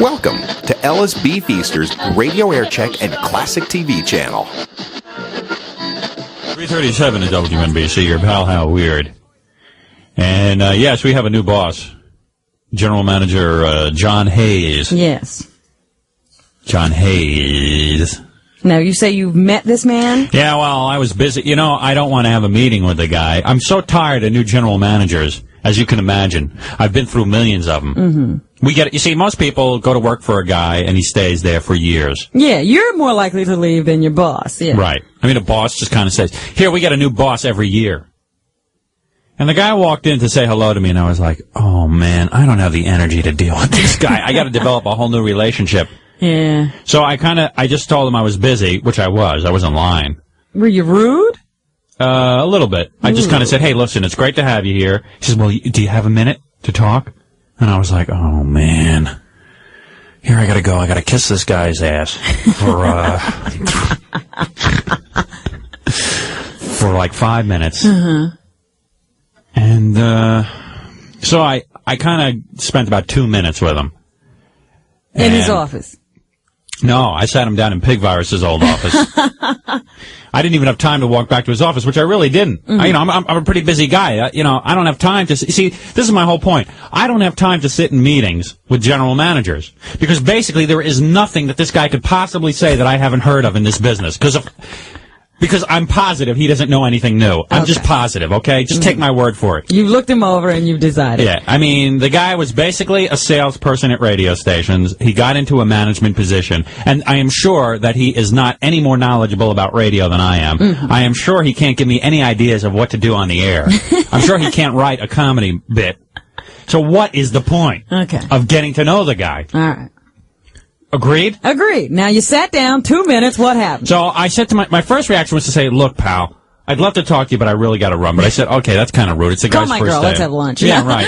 Welcome to Ellis B. Feaster's Radio Aircheck and Classic TV channel. 337 at WNBC, your pal How Weird. And, yes, we have a new boss. General Manager John Hayes. Yes. John Hayes. Now, you say you've met this man? Yeah, well, I was busy. You know, I don't want to have a meeting with the guy. I'm so tired of new general managers, as you can imagine. I've been through millions of them. Mm-hmm. We get it. You see, most people go to work for a guy, and he stays there for years. Yeah, you're more likely to leave than your boss. Yeah. Right. I mean, a boss just kind of says, here, we get a new boss every year. And the guy walked in to say hello to me, and I was like, oh, man, I don't have the energy to deal with this guy. I got to develop a whole new relationship. Yeah. So I just told him I was busy, which I was. I wasn't lying. Were you rude? A little bit. I just kind of said, hey, listen, it's great to have you here. He says, well, do you have a minute to talk? And I was like, oh, man. Here I got to go. I got to kiss this guy's ass for like 5 minutes. Uh-huh. And so I kind of spent about 2 minutes with him. In his office? No, I sat him down in Pig Virus's old office. I didn't even have time to walk back to his office, which I really didn't. Mm-hmm. I'm a pretty busy guy. I don't have time to see. This is my whole point. I don't have time to sit in meetings with general managers because basically there is nothing that this guy could possibly say that I haven't heard of in this business. Because I'm positive he doesn't know anything new. I'm just positive, okay? Just take my word for it. You've looked him over and you've decided. Yeah, I mean, the guy was basically a salesperson at radio stations. He got into a management position, and I am sure that he is not any more knowledgeable about radio than I am. Mm-hmm. I am sure he can't give me any ideas of what to do on the air. I'm sure he can't write a comedy bit. So what is the point of getting to know the guy? All right. Agreed? Agreed. Now, you sat down, 2 minutes, what happened? So I said to my first reaction was to say, look, pal, I'd love to talk to you, but I really got to run. But I said, okay, that's kind of rude. It's the guy's first day. Come on, girl, let's have lunch. Yeah, right.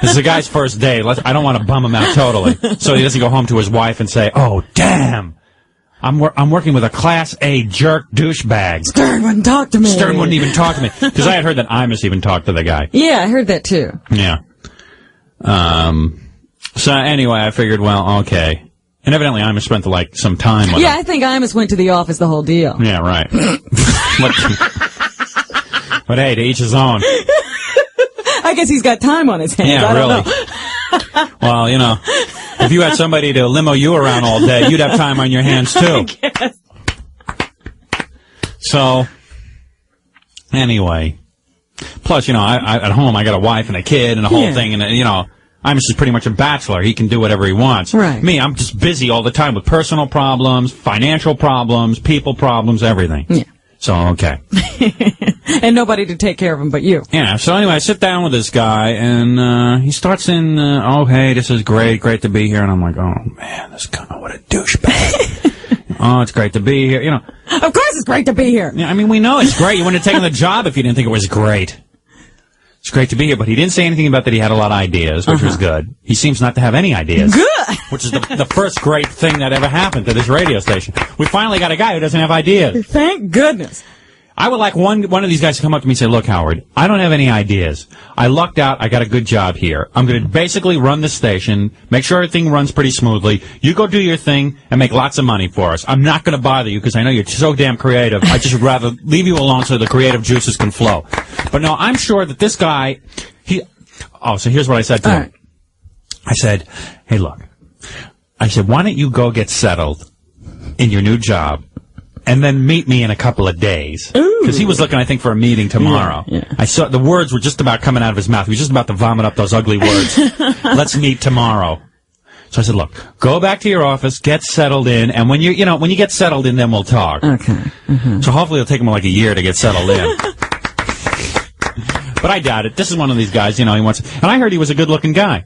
This is the guy's first day. I don't want to bum him out totally. So he doesn't go home to his wife and say, oh, damn. I'm working with a Class A jerk douchebag. Stern wouldn't talk to me. Stern wouldn't even talk to me. Because I had heard that Imus even talked to the guy. Yeah, I heard that too. Yeah. So anyway, I figured, well, okay. And evidently, Imus spent, some time with him. Yeah, I think Imus went to the office the whole deal. Yeah, right. But hey, to each his own. I guess he's got time on his hands. Yeah, I really. Don't know. Well, if you had somebody to limo you around all day, you'd have time on your hands, too. I guess. So, anyway. Plus, I at home, I got a wife and a kid and a whole thing, and, Imus is pretty much a bachelor. He can do whatever he wants. Right. Me, I'm just busy all the time with personal problems, financial problems, people problems, everything. Yeah. So, okay. And nobody to take care of him but you. Yeah, so anyway, I sit down with this guy, and he starts in, oh, hey, this is great to be here. And I'm like, oh, man, this guy, what a douchebag. Oh, it's great to be here, Of course it's great to be here. Yeah, I mean, we know it's great. You wouldn't have taken the job if you didn't think it was great. It's great to be here, but he didn't say anything about that he had a lot of ideas, which was good. He seems not to have any ideas. Good! Which is the first great thing that ever happened to this radio station. We finally got a guy who doesn't have ideas. Thank goodness. I would like one of these guys to come up to me and say, look, Howard, I don't have any ideas. I lucked out. I got a good job here. I'm going to basically run the station, make sure everything runs pretty smoothly. You go do your thing and make lots of money for us. I'm not going to bother you because I know you're so damn creative. I just would rather leave you alone so the creative juices can flow. But no, I'm sure that this guy, so here's what I said to him. Right. I said, hey, look. I said, why don't you go get settled in your new job? And then meet me in a couple of days. Because he was looking, I think, for a meeting tomorrow. Yeah. I saw the words were just about coming out of his mouth. He was just about to vomit up those ugly words. Let's meet tomorrow. So I said, look, go back to your office, get settled in, and when you get settled in, then we'll talk. Okay. Mm-hmm. So hopefully it'll take him like a year to get settled in. But I doubt it. This is one of these guys, he wants. And I heard he was a good-looking guy.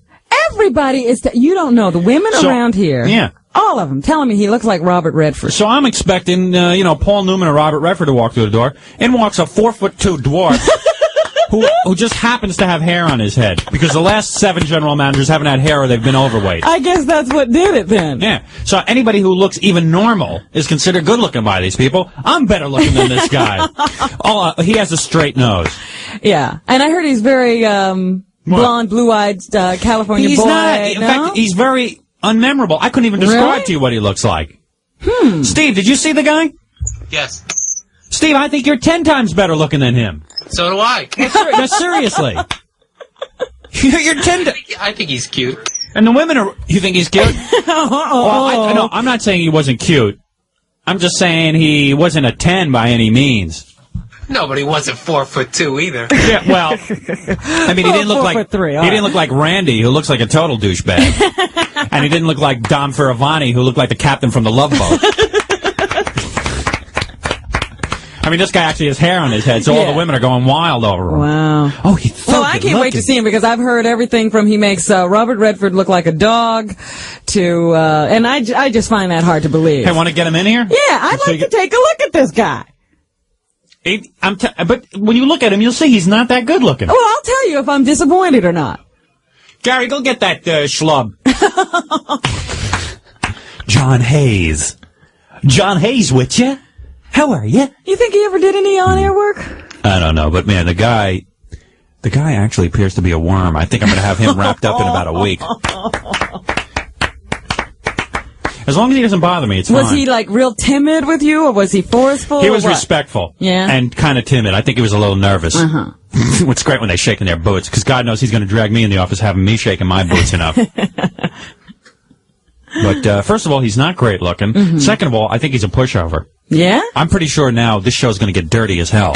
Everybody is. You don't know the women around here. Yeah. All of them telling me he looks like Robert Redford. So I'm expecting, Paul Newman or Robert Redford to walk through the door. In walks a 4'2" dwarf who just happens to have hair on his head. Because the last 7 general managers haven't had hair or they've been overweight. I guess that's what did it then. Yeah. So anybody who looks even normal is considered good looking by these people. I'm better looking than this guy. He has a straight nose. Yeah. And I heard he's very blonde, blue-eyed California boy. In fact, he's very unmemorable. I couldn't even describe to you what he looks like. Steve, did you see the guy? Yes. Steve, I think you're 10 times better looking than him. So do I. No, seriously. You're 10 I think he's cute. And the women are... You think he's cute? Well, no, I'm not saying he wasn't cute. I'm just saying he wasn't a 10 by any means. No, but he wasn't 4'2" either. Yeah, well, I mean, he didn't look like 4'3", he didn't look like Randy, who looks like a total douchebag, and he didn't look like Dom Ferravani, who looked like the captain from the Love Boat. I mean, this guy actually has hair on his head, so all the women are going wild over him. Wow. Oh, he's so Well, I can't wait to see him because I've heard everything from he makes Robert Redford look like a dog to, and I just find that hard to believe. Hey, want to get him in here? Yeah, I'd like to take a look at this guy. But when you look at him, you'll see he's not that good looking. Well, I'll tell you if I'm disappointed or not. Gary, go get that schlub. John Hayes. John Hayes with you? How are you? You think he ever did any on-air work? I don't know, but man, the guy actually appears to be a worm. I think I'm going to have him wrapped up in about a week. As long as he doesn't bother me, it's fine. Was he like real timid with you, or was he forceful? He was respectful. Yeah. And kind of timid. I think he was a little nervous. It's great when they shake in their boots, because God knows he's going to drag me in the office having me shaking my boots enough. But first of all, he's not great looking. Second of all, I think he's a pushover. Yeah? I'm pretty sure now this show's going to get dirty as hell.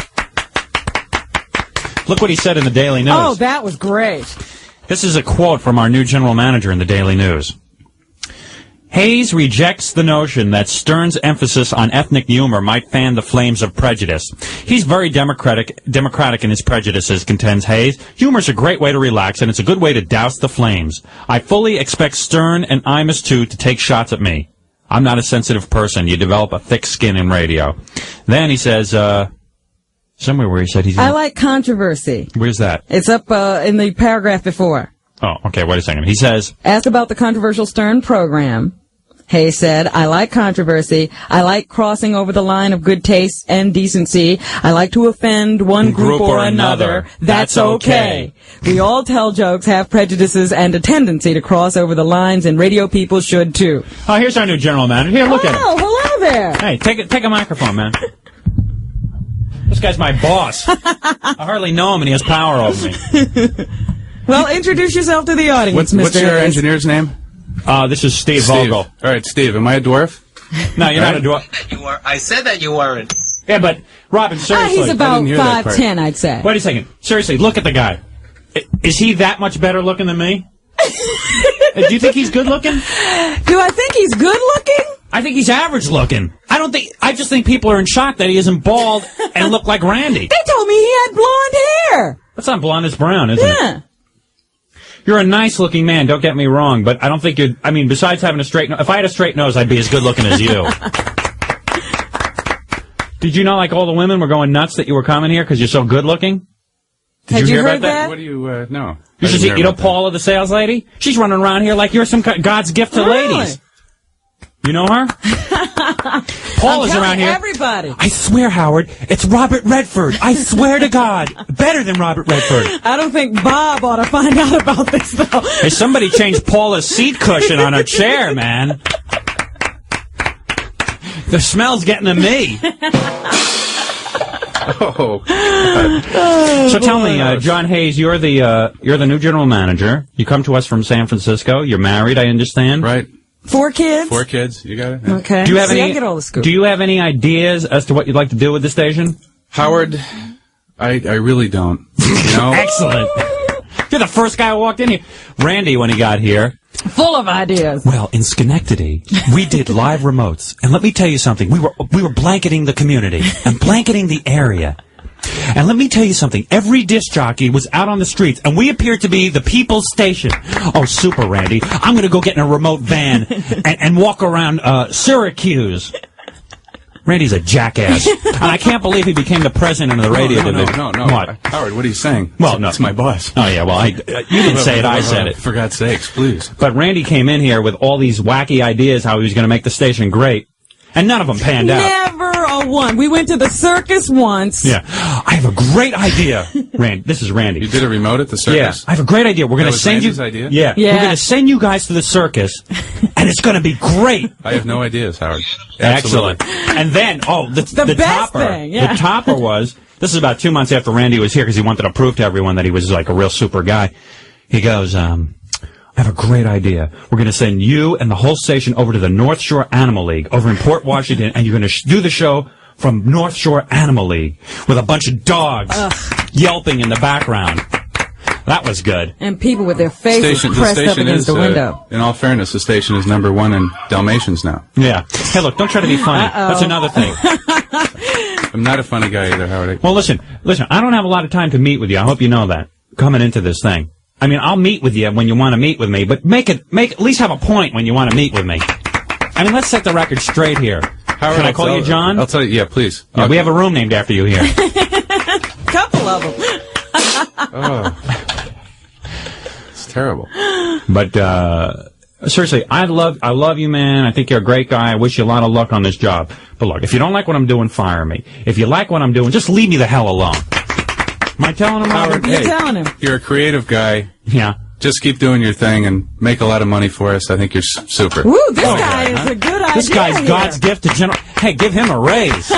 Look what he said in the Daily News. Oh, that was great. This is a quote from our new general manager in the Daily News. Hayes rejects the notion that Stern's emphasis on ethnic humor might fan the flames of prejudice. He's very democratic in his prejudices, contends Hayes. Humor's a great way to relax, and it's a good way to douse the flames. I fully expect Stern and Imus, too, to take shots at me. I'm not a sensitive person. You develop a thick skin in radio. Then he says, somewhere where he said he's... I like controversy. Where's that? It's up in the paragraph before. Oh, okay, wait a second. He says... Asked about the controversial Stern program. Hayes said, I like controversy. I like crossing over the line of good taste and decency. I like to offend one group or another. That's okay. We all tell jokes, have prejudices, and a tendency to cross over the lines, and radio people should too. Oh, here's our new general manager. Here, look at him. Oh, hello there. Hey, take a microphone, man. This guy's my boss. I hardly know him, and he has power over me. Well, introduce yourself to the audience, Mr. What's your Hayes. engineer's name? This is Steve Vogel. All right, Steve, am I a dwarf? No, you're not a dwarf. I said that you weren't. Yeah, but, Robin, seriously. He's about hear that part. 5'10", I'd say. Wait a second. Seriously, look at the guy. Is he that much better looking than me? Do you think he's good looking? Do I think he's good looking? I think he's average looking. I just think people are in shock that he isn't bald and look like Randy. They told me he had blonde hair. That's not blonde, it's brown, isn't it? Yeah. You're a nice-looking man, don't get me wrong, but I don't think you're... I mean, besides having a straight nose... If I had a straight nose, I'd be as good-looking as you. Did you know, like, all the women were going nuts that you were coming here because you're so good-looking? Had you hear heard about that? What do you, no. You know Paula, the sales lady? She's running around here like you're some God's gift to ladies. You know her? Paula's around here. Everybody. I swear, Howard, it's Robert Redford. I swear to God. Better than Robert Redford. I don't think Bob ought to find out about this, though. Hey, somebody changed Paula's seat cushion on her chair, man. The smell's getting to me. Oh. So tell me, John Hayes, you're the new general manager. You come to us from San Francisco. You're married, I understand. Right. 4 kids? 4 kids. You got it? Yeah. Okay. Do you have I get all the scoop. Do you have any ideas as to what you'd like to do with the station? Howard, I really don't. You know? Excellent. You're the first guy who walked in here. Randy, when he got here. Full of ideas. Well, in Schenectady, we did live remotes. And let me tell you something. We were blanketing the community and blanketing the area. And let me tell you something. Every disc jockey was out on the streets, and we appeared to be the people's station. Oh, super, Randy. I'm going to go get in a remote van and walk around Syracuse. Randy's a jackass. And I can't believe he became the president of the radio division. No. What? Howard, what are you saying? Well, no. It's my boss. Oh, yeah, well, you didn't say it, I said it. For God's sakes, please. But Randy came in here with all these wacky ideas how he was going to make the station great. And none of them panned out. Never one. We went to the circus once. Yeah. I have a great idea. Randy, this is Randy. You did a remote at the circus? Yeah. I have a great idea. We're going to was send Randy's you. idea? Yeah. Yeah. We're going to send you guys to the circus, and it's going to be great. I have no ideas, Howard. Excellent. And then, the best topper. thing, yeah. The topper was, this is about 2 months after Randy was here because he wanted to prove to everyone that he was like a real super guy. He goes, I have a great idea. We're going to send you and the whole station over to the North Shore Animal League over in Port Washington, and you're going to do the show from North Shore Animal League with a bunch of dogs yelping in the background. That was good. And people with their faces The pressed up station against is, the window. in all fairness, the station is #1 in Dalmatians now. Yeah. Hey, look, don't try to be funny. That's another thing. I'm not a funny guy either, Howard. Well, listen, I don't have a lot of time to meet with you. I hope you know that, coming into this thing. I mean, I'll meet with you when you want to meet with me, but at least have a point when you want to meet with me. I mean, let's set the record straight here. Howard, Can I call you John? I'll tell you, yeah, please. Yeah, we have a room named after you here. Couple of them. It's terrible. But, seriously, I love you, man. I think you're a great guy. I wish you a lot of luck on this job. But look, if you don't like what I'm doing, fire me. If you like what I'm doing, just leave me the hell alone. Am I telling him, Howard, You're hey, telling him. you're a creative guy. Yeah. Just keep doing your thing and make a lot of money for us. I think you're super. Woo, this guy is a good idea. This guy's here. God's gift to general. Hey, give him a raise.